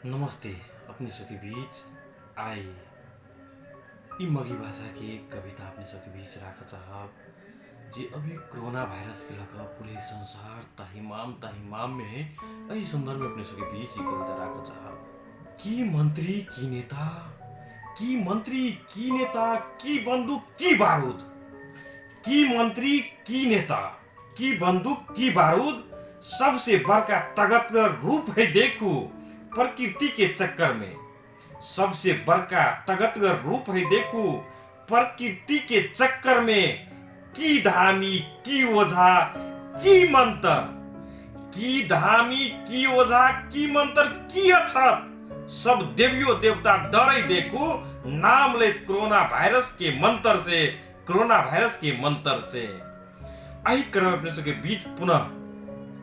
नमस्ते। अपने सबके बीच आई ई मगी भाषा की एक कविता अपने सबके बीच राख चाहब जे अभी कोरोना वायरस के लगा पूरे संसार ताहिमाम में है। यही संदर्भ में अपने सबके बीच ये कविता राख चाहब की मंत्री की नेता, की मंत्री की नेता, की बंदूक की बारूद, की मंत्री की नेता, की बंदूक की बारूद, सबसे बड़का ताकतवर रूप है देखो प्रकृति के चक्कर में। सबसे बड़का ताकतवर रूप है देखो प्रकृति के चक्कर में। की धामी की ओझा की मंत्र, की धामी की ओझा की मंत्र की अछत, सब देवियों देवता डरे देखो नाम ले कोरोना वायरस के मंत्र से, कोरोना वायरस के मंत्र से। आई क्रम अपने सबके बीच पुनः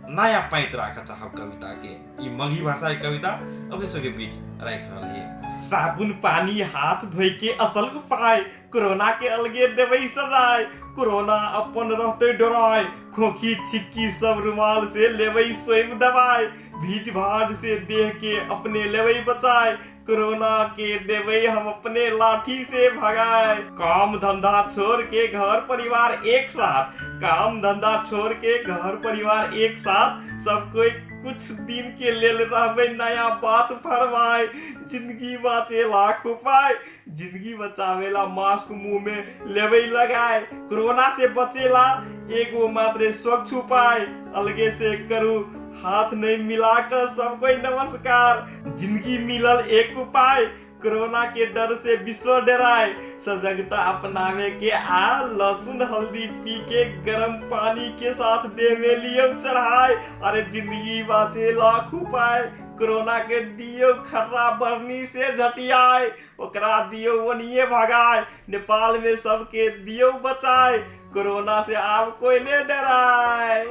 नया पैंत राखा चाहब कविता के ई मगी भाषा की कविता अपने सबके बीच राख रही है। साबुन पानी हाथ धोए के असल उपाय, कोरोना के अलगे देवई सजाए। कोरोना अपन रहते डराए, खोखी छिक्की सब रुमाल से लेवई स्वयं दबाए। भीड़ भाड़ से देह के अपने लेवई बचाए, कोरोना के देवई हम अपने लाठी से भगाए। काम धंधा छोड़ के घर परिवार एक साथ, काम धंधा छोड़ के घर परिवार एक साथ, सब कोई कुछ दिन के लेल रहबे नया बात फरमाए। जिंदगी बाँचे लाख उपाय, जिंदगी बचावेला मास्क मुंह में लेवई लगाए। कोरोना से बचेला एगो मात्र स्वच्छ उपाय, अलगे से करू हाथ नहीं मिलाकर सब कोई नमस्कार। जिंदगी मिलल एक उपाय, कोरोना के डर से विश्व डराए। सजगता अपनावे के आ लहसुन हल्दी पी के गर्म पानी के साथ देह में लियो चढ़ाए। अरे जिंदगी बाँचे लाख उपाय, कोरोना के दियो खर्रा बरनी से झटियाए। ओकरा दियो वनिये भगाए, नेपाल में सबके दियो बचाए। कोरोना से आप कोई ने डराए।